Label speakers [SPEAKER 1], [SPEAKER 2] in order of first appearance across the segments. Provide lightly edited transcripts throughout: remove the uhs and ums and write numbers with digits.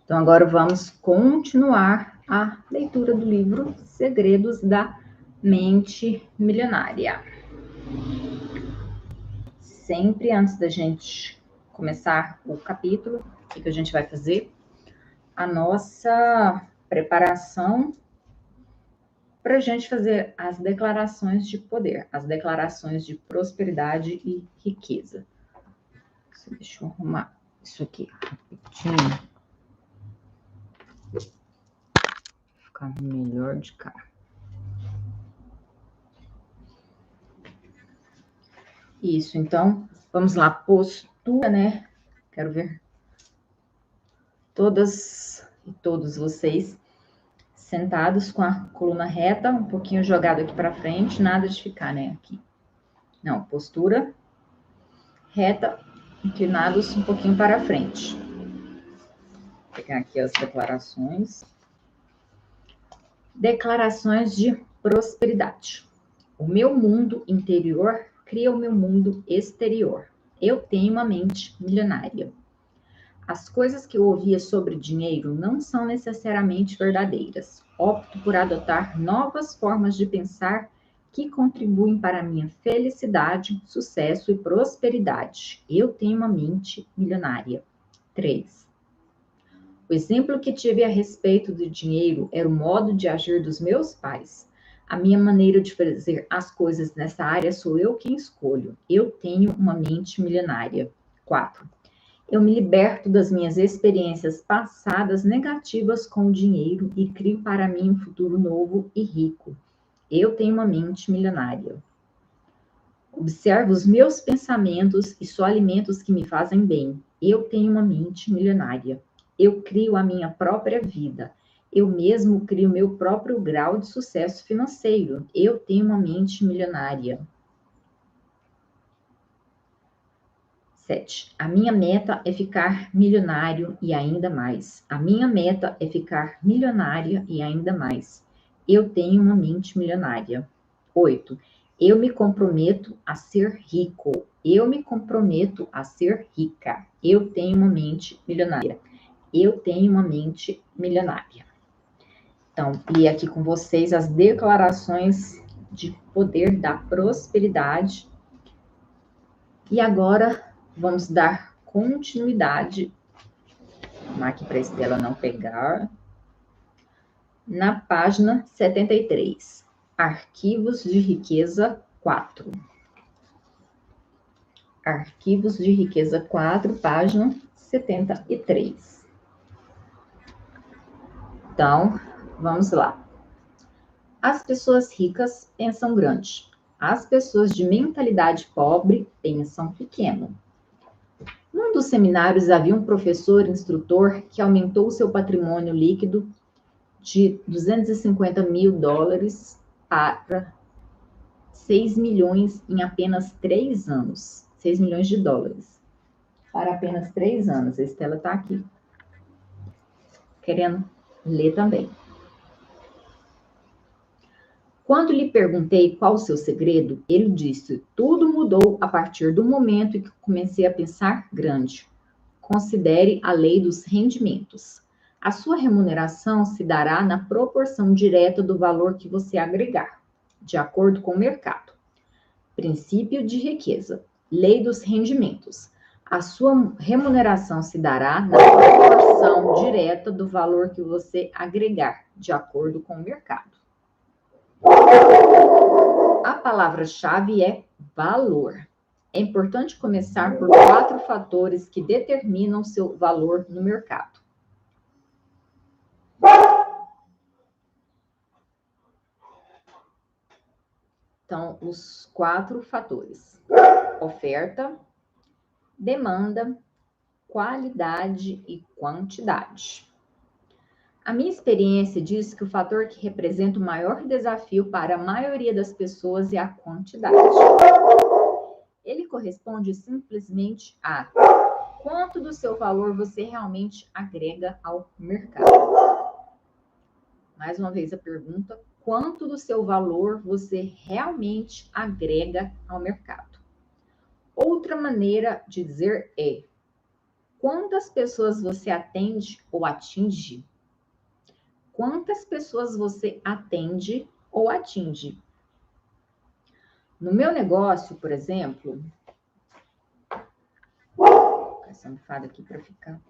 [SPEAKER 1] Então, agora vamos continuar a leitura do livro Segredos da Mente Milionária. Sempre antes da gente começar o capítulo, o que a gente vai fazer? A nossa preparação para a gente fazer as declarações de poder, as declarações de prosperidade e riqueza. Deixa eu arrumar isso aqui rapidinho. Ficar melhor de cá. Isso, então, vamos lá, postura, né? Quero ver todas e todos vocês sentados com a coluna reta, um pouquinho jogado aqui para frente, nada de ficar, né, aqui. Não, postura reta, inclinados um pouquinho para frente. Vou pegar aqui as declarações. Declarações de prosperidade. O meu mundo interior cria o meu mundo exterior. Eu tenho uma mente milionária. As coisas que eu ouvia sobre dinheiro não são necessariamente verdadeiras. Opto por adotar novas formas de pensar que contribuem para a minha felicidade, sucesso e prosperidade. Eu tenho uma mente milionária. 3. O exemplo que tive a respeito do dinheiro era o modo de agir dos meus pais. A minha maneira de fazer as coisas nessa área sou eu quem escolho. Eu tenho uma mente milionária. 4. Eu me liberto das minhas experiências passadas negativas com o dinheiro e crio para mim um futuro novo e rico. Eu tenho uma mente milionária. Observo os meus pensamentos e só alimentos que me fazem bem. Eu tenho uma mente milionária. Eu crio a minha própria vida. Eu mesmo crio meu próprio grau de sucesso financeiro. Eu tenho uma mente milionária. 7. A minha meta é ficar milionário e ainda mais. A minha meta é ficar milionária e ainda mais. Eu tenho uma mente milionária. 8. Eu me comprometo a ser rico. Eu me comprometo a ser rica. Eu tenho uma mente milionária. Eu tenho uma mente milionária. Então, li aqui com vocês as declarações de poder da prosperidade. E agora vamos dar continuidade. Vou arrumar aqui para a Estela não pegar. Na página 73. Arquivos de riqueza 4. Arquivos de riqueza 4, página 73. Então, vamos lá. As pessoas ricas pensam grande. As pessoas de mentalidade pobre pensam pequeno. Num dos seminários havia um professor instrutor que aumentou seu patrimônio líquido de $250 mil para 6 milhões em apenas 3 anos. 6 milhões de dólares. Para apenas 3 anos. A Estela está aqui. Querendo ler também. Quando lhe perguntei qual o seu segredo, ele disse: tudo mudou a partir do momento em que comecei a pensar grande. Considere a lei dos rendimentos. A sua remuneração se dará na proporção direta do valor que você agregar, de acordo com o mercado. Princípio de riqueza. Lei dos rendimentos. A sua remuneração se dará na proporção direta do valor que você agregar, de acordo com o mercado. A palavra-chave é valor. É importante começar por 4 fatores que determinam seu valor no mercado. Então, os 4 fatores: oferta, demanda, qualidade e quantidade. A minha experiência diz que o fator que representa o maior desafio para a maioria das pessoas é a quantidade. Ele corresponde simplesmente a quanto do seu valor você realmente agrega ao mercado. Mais uma vez a pergunta: quanto do seu valor você realmente agrega ao mercado? Outra maneira de dizer é: quantas pessoas você atende ou atinge? Quantas pessoas você atende ou atinge? No meu negócio, por exemplo, vou colocar essa almofada aqui para ficar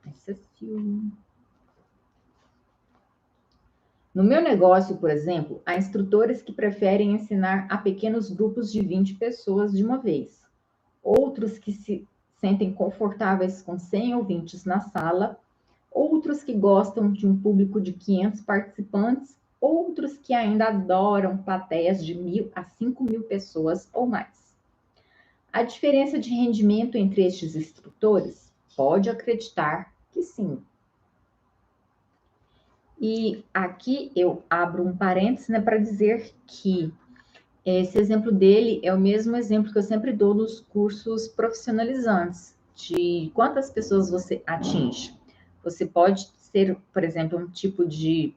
[SPEAKER 1] acessível. No meu negócio, por exemplo, há instrutores que preferem ensinar a pequenos grupos de 20 pessoas de uma vez. Outros que se sentem confortáveis com 100 ouvintes na sala, outros que gostam de um público de 500 participantes, outros que ainda adoram plateias de 1.000 a 5.000 pessoas ou mais. A diferença de rendimento entre estes instrutores? Pode acreditar que sim. E aqui eu abro um parênteses, né, para dizer que esse exemplo dele é o mesmo exemplo que eu sempre dou nos cursos profissionalizantes, de quantas pessoas você atinge. Você pode ser, por exemplo, um tipo de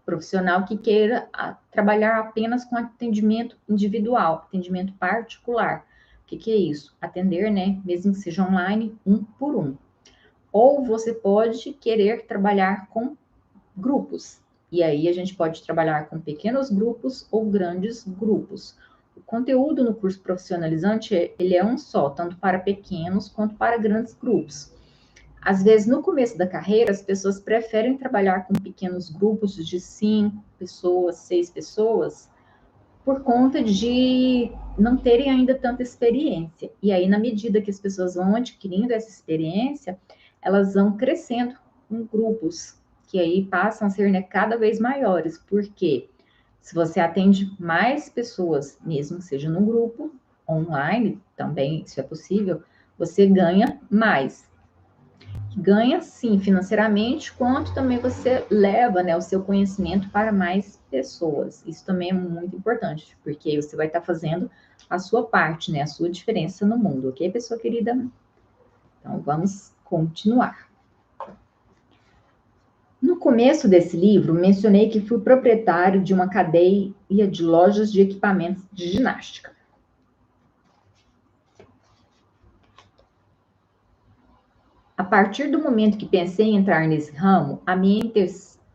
[SPEAKER 1] profissional que queira trabalhar apenas com atendimento individual, atendimento particular. O que é isso? Atender, né, mesmo que seja online, um por um. Ou você pode querer trabalhar com grupos. E aí a gente pode trabalhar com pequenos grupos ou grandes grupos. O conteúdo no curso profissionalizante, ele é um só, tanto para pequenos quanto para grandes grupos. Às vezes, no começo da carreira, as pessoas preferem trabalhar com pequenos grupos de 5 pessoas, 6 pessoas, por conta de não terem ainda tanta experiência. E aí, na medida que as pessoas vão adquirindo essa experiência, elas vão crescendo em grupos, que aí passam a ser, né, cada vez maiores, porque se você atende mais pessoas, mesmo que seja num grupo, online, também isso é possível, você ganha mais. Ganha, sim, financeiramente, quanto também você leva, né, o seu conhecimento para mais pessoas. Isso também é muito importante, porque você vai estar fazendo a sua parte, né, a sua diferença no mundo, ok, pessoa querida? Então, vamos continuar. No começo desse livro, mencionei que fui proprietário de uma cadeia de lojas de equipamentos de ginástica. A partir do momento que pensei em entrar nesse ramo, a minha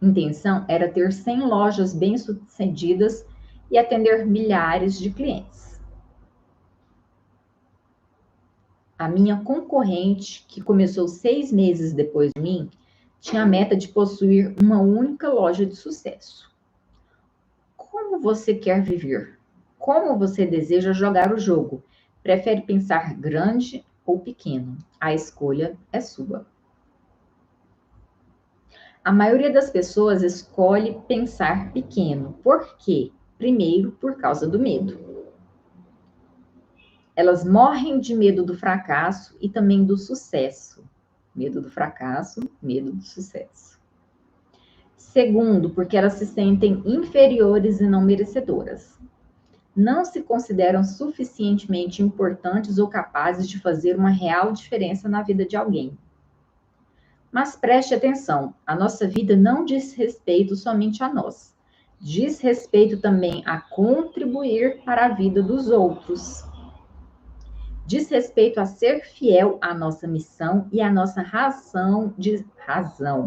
[SPEAKER 1] intenção era ter 100 lojas bem-sucedidas e atender milhares de clientes. A minha concorrente, que começou 6 meses depois de mim, tinha a meta de possuir uma única loja de sucesso. Como você quer viver? Como você deseja jogar o jogo? Prefere pensar grande ou pequeno? A escolha é sua. A maioria das pessoas escolhe pensar pequeno. Por quê? Primeiro, por causa do medo. Elas morrem de medo do fracasso e também do sucesso. Medo do fracasso, medo do sucesso. Segundo, porque elas se sentem inferiores e não merecedoras. Não se consideram suficientemente importantes ou capazes de fazer uma real diferença na vida de alguém. Mas preste atenção, a nossa vida não diz respeito somente a nós. Diz respeito também a contribuir para a vida dos outros. Diz respeito a ser fiel à nossa missão e à nossa razão,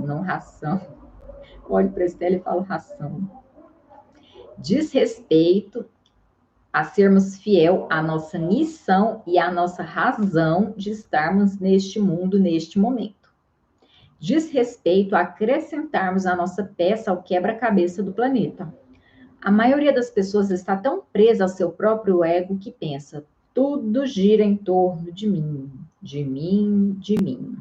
[SPEAKER 1] não ração. Olhe para a Estela e falo ração. Diz respeito a sermos fiel à nossa missão e à nossa razão de estarmos neste mundo, neste momento. Diz respeito a acrescentarmos a nossa peça ao quebra-cabeça do planeta. A maioria das pessoas está tão presa ao seu próprio ego que pensa, tudo gira em torno de mim, de mim, de mim.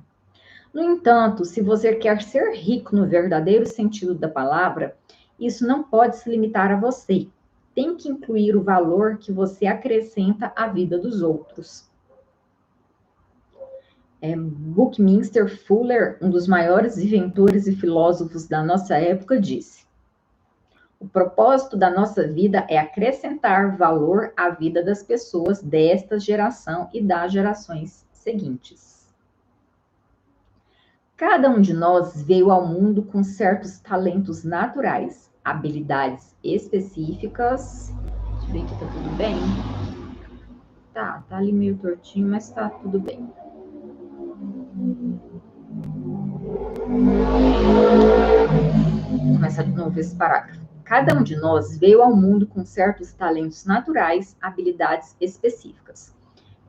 [SPEAKER 1] No entanto, se você quer ser rico no verdadeiro sentido da palavra, isso não pode se limitar a você. Tem que incluir o valor que você acrescenta à vida dos outros. Buckminster Fuller, um dos maiores inventores e filósofos da nossa época, disse: o propósito da nossa vida é acrescentar valor à vida das pessoas desta geração e das gerações seguintes. Cada um de nós veio ao mundo com certos talentos naturais, habilidades específicas. Deixa eu ver aqui, tá tudo bem? Tá ali meio tortinho, mas tá tudo bem. Vou começar de novo esse parágrafo. Cada um de nós veio ao mundo com certos talentos naturais, habilidades específicas.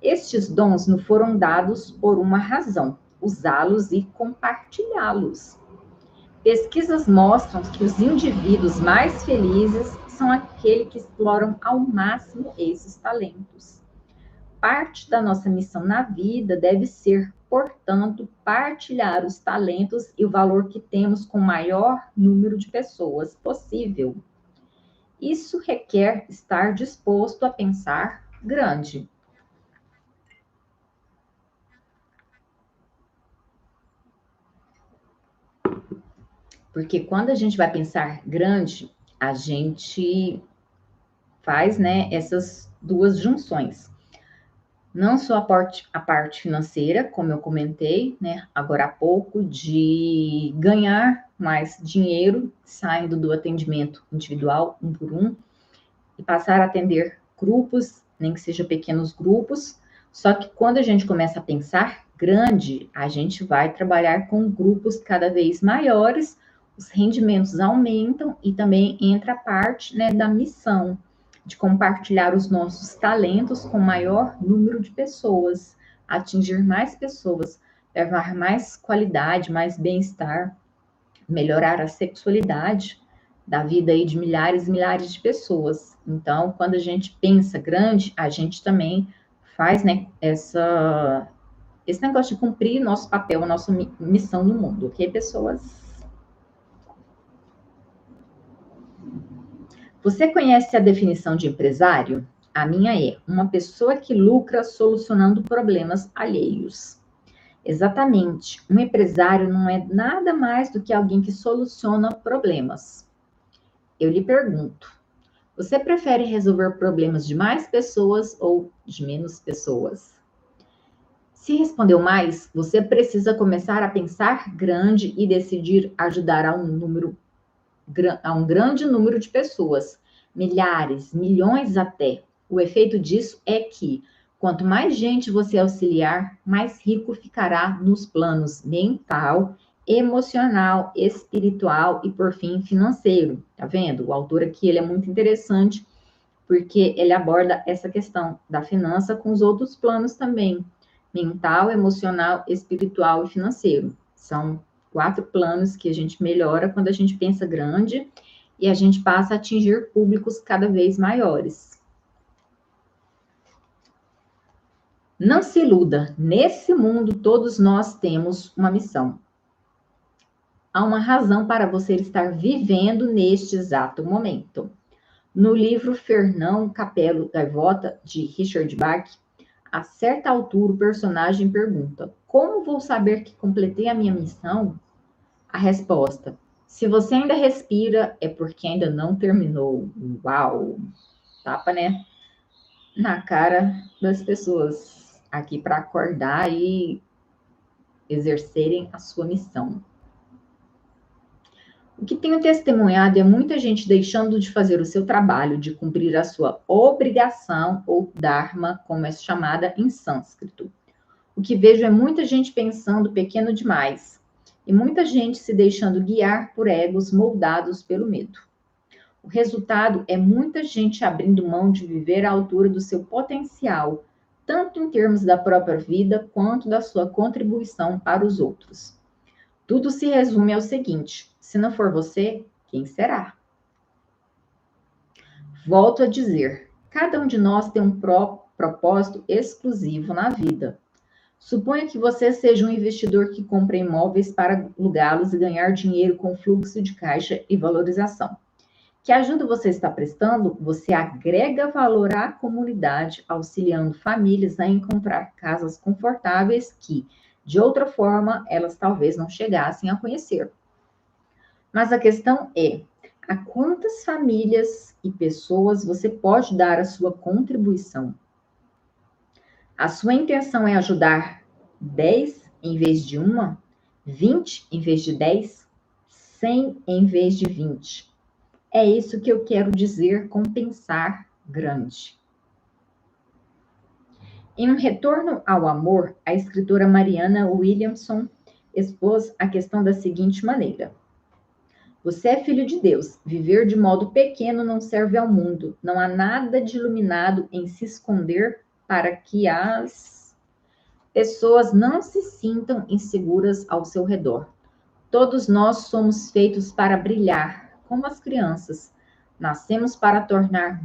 [SPEAKER 1] Estes dons nos foram dados por uma razão: usá-los e compartilhá-los. Pesquisas mostram que os indivíduos mais felizes são aqueles que exploram ao máximo esses talentos. Parte da nossa missão na vida deve ser, portanto, partilhar os talentos e o valor que temos com o maior número de pessoas possível. Isso requer estar disposto a pensar grande. Porque quando a gente vai pensar grande, a gente faz, né, essas duas junções. Não só a parte financeira, como eu comentei, né, agora há pouco, de ganhar mais dinheiro, saindo do atendimento individual, um por um, e passar a atender grupos, nem que seja pequenos grupos. Só que quando a gente começa a pensar grande, a gente vai trabalhar com grupos cada vez maiores, os rendimentos aumentam e também entra a parte, né, da missão, de compartilhar os nossos talentos com maior número de pessoas, atingir mais pessoas, levar mais qualidade, mais bem-estar, melhorar a sexualidade da vida aí de milhares e milhares de pessoas. Então, quando a gente pensa grande, a gente também faz, né, esse negócio de cumprir nosso papel, a nossa missão no mundo, ok, pessoas? Você conhece a definição de empresário? A minha é uma pessoa que lucra solucionando problemas alheios. Exatamente. Um empresário não é nada mais do que alguém que soluciona problemas. Eu lhe pergunto, você prefere resolver problemas de mais pessoas ou de menos pessoas? Se respondeu mais, você precisa começar a pensar grande e decidir ajudar a um grande número de pessoas, milhares, milhões até. O efeito disso é que, quanto mais gente você auxiliar, mais rico ficará nos planos mental, emocional, espiritual e, por fim, financeiro. Tá vendo? O autor aqui ele é muito interessante, porque ele aborda essa questão da finança com os outros planos também, mental, emocional, espiritual e financeiro. São 4 planos que a gente melhora quando a gente pensa grande e a gente passa a atingir públicos cada vez maiores. Não se iluda, nesse mundo todos nós temos uma missão. Há uma razão para você estar vivendo neste exato momento. No livro Fernão Capelo Gaivota, de Richard Bach, a certa altura o personagem pergunta: como vou saber que completei a minha missão? A resposta: se você ainda respira, é porque ainda não terminou. Uau! Tapa, né? Na cara das pessoas aqui para acordar e exercerem a sua missão. O que tenho testemunhado é muita gente deixando de fazer o seu trabalho, de cumprir a sua obrigação ou dharma, como é chamada em sânscrito. O que vejo é muita gente pensando pequeno demais e muita gente se deixando guiar por egos moldados pelo medo. O resultado é muita gente abrindo mão de viver à altura do seu potencial, tanto em termos da própria vida quanto da sua contribuição para os outros. Tudo se resume ao seguinte: se não for você, quem será? Volto a dizer, cada um de nós tem um propósito exclusivo na vida. Suponha que você seja um investidor que compra imóveis para alugá-los e ganhar dinheiro com fluxo de caixa e valorização. Que ajuda você está prestando? Você agrega valor à comunidade, auxiliando famílias a encontrar casas confortáveis que, de outra forma, elas talvez não chegassem a conhecer. Mas a questão é, a quantas famílias e pessoas você pode dar a sua contribuição? A sua intenção é ajudar 10 em vez de uma? 20 em vez de 10? 100 em vez de 20? É isso que eu quero dizer com pensar grande. Em Um Retorno ao Amor, a escritora Mariana Williamson expôs a questão da seguinte maneira: você é filho de Deus. Viver de modo pequeno não serve ao mundo. Não há nada de iluminado em se esconder para que as pessoas não se sintam inseguras ao seu redor. Todos nós somos feitos para brilhar, como as crianças. Nascemos para tornar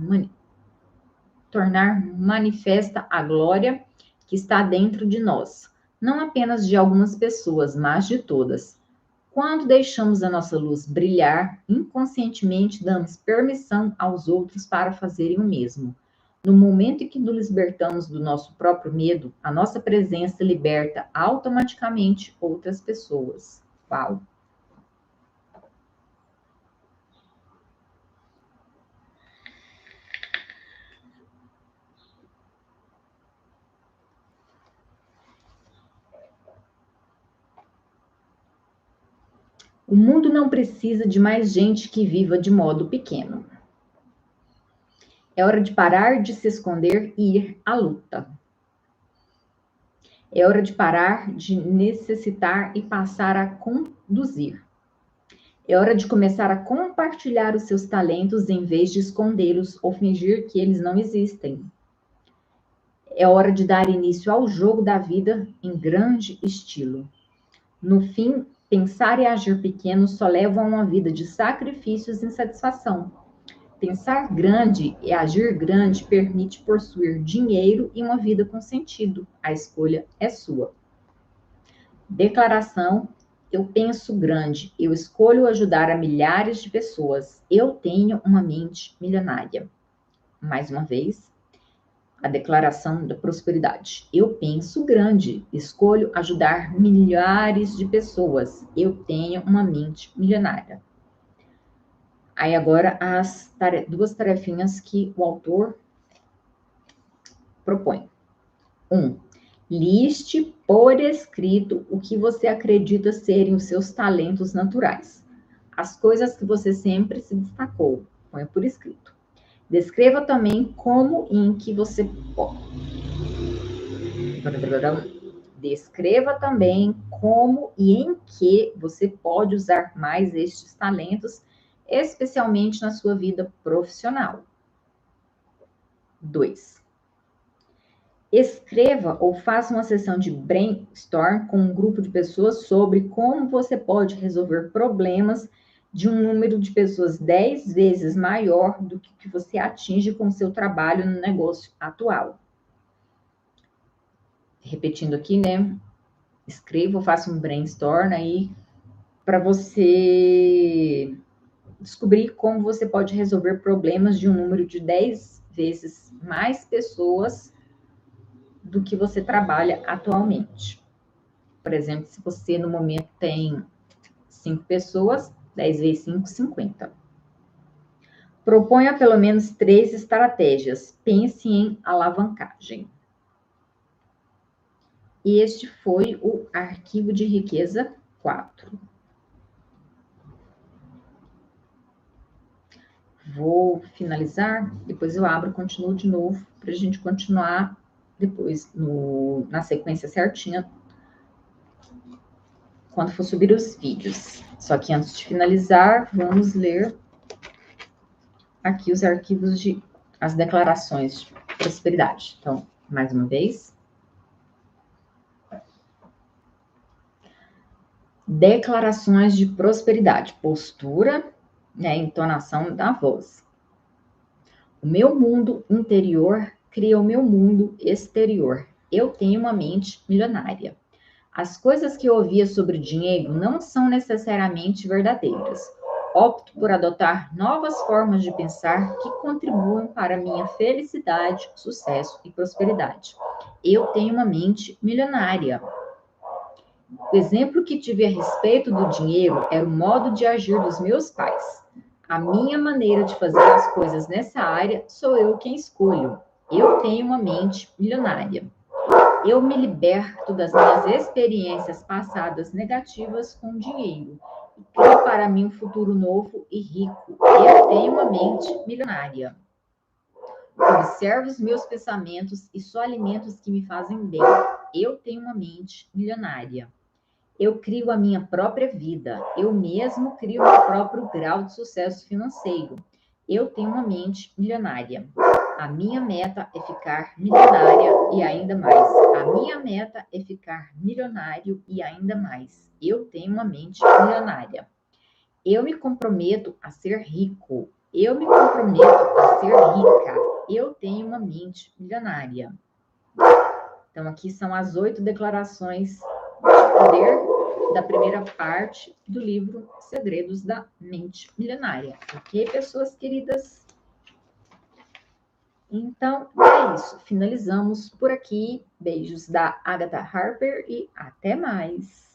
[SPEAKER 1] manifesta a glória que está dentro de nós, não apenas de algumas pessoas, mas de todas. Quando deixamos a nossa luz brilhar, inconscientemente damos permissão aos outros para fazerem o mesmo. No momento em que nos libertamos do nosso próprio medo, a nossa presença liberta automaticamente outras pessoas. Uau! O mundo não precisa de mais gente que viva de modo pequeno. É hora de parar de se esconder e ir à luta. É hora de parar de necessitar e passar a conduzir. É hora de começar a compartilhar os seus talentos em vez de escondê-los ou fingir que eles não existem. É hora de dar início ao jogo da vida em grande estilo. No fim, pensar e agir pequeno só levam a uma vida de sacrifícios e insatisfação. Pensar grande e agir grande permite possuir dinheiro e uma vida com sentido. A escolha é sua. Declaração: eu penso grande, eu escolho ajudar a milhares de pessoas. Eu tenho uma mente milionária. Mais uma vez, a declaração da prosperidade. Eu penso grande, escolho ajudar milhares de pessoas. Eu tenho uma mente milionária. Aí agora as duas tarefinhas que o autor propõe. 1. Liste por escrito o que você acredita serem os seus talentos naturais. As coisas que você sempre se destacou. Põe por escrito. Descreva também como e em que você pode. Descreva também como e em que você pode usar mais estes talentos, especialmente na sua vida profissional. 2. Escreva ou faça uma sessão de brainstorm com um grupo de pessoas sobre como você pode resolver problemas de um número de pessoas 10 vezes maior do que você atinge com o seu trabalho no negócio atual. Repetindo aqui, né? Escreva ou faça um brainstorm aí para você descobrir como você pode resolver problemas de um número de 10 vezes mais pessoas do que você trabalha atualmente. Por exemplo, se você no momento tem 5 pessoas, 10 vezes 5, 50. Proponha pelo menos 3 estratégias. Pense em alavancagem. E este foi o arquivo de riqueza 4. Vou finalizar, depois eu abro e continuo de novo, para a gente continuar depois na sequência certinha, quando for subir os vídeos. Só que antes de finalizar, vamos ler aqui os arquivos as declarações de prosperidade. Então, mais uma vez. Declarações de prosperidade, postura, né, entonação da voz. O meu mundo interior cria o meu mundo exterior. Eu tenho uma mente milionária. As coisas que eu ouvia sobre dinheiro não são necessariamente verdadeiras. Opto por adotar novas formas de pensar que contribuam para a minha felicidade, sucesso e prosperidade. Eu tenho uma mente milionária. O exemplo que tive a respeito do dinheiro era o modo de agir dos meus pais. A minha maneira de fazer as coisas nessa área sou eu quem escolho. Eu tenho uma mente milionária. Eu me liberto das minhas experiências passadas negativas com dinheiro e crio para mim um futuro novo e rico. Eu tenho uma mente milionária. Observo os meus pensamentos e só alimento os que me fazem bem. Eu tenho uma mente milionária. Eu crio a minha própria vida. Eu mesmo crio o meu próprio grau de sucesso financeiro. Eu tenho uma mente milionária. A minha meta é ficar milionária e ainda mais. A minha meta é ficar milionário e ainda mais. Eu tenho uma mente milionária. Eu me comprometo a ser rico. Eu me comprometo a ser rica. Eu tenho uma mente milionária. Então, aqui são as 8 declarações de poder da primeira parte do livro Segredos da Mente Milionária. Ok, pessoas queridas? Então, é isso. Finalizamos por aqui. Beijos da Agatha Harper e até mais.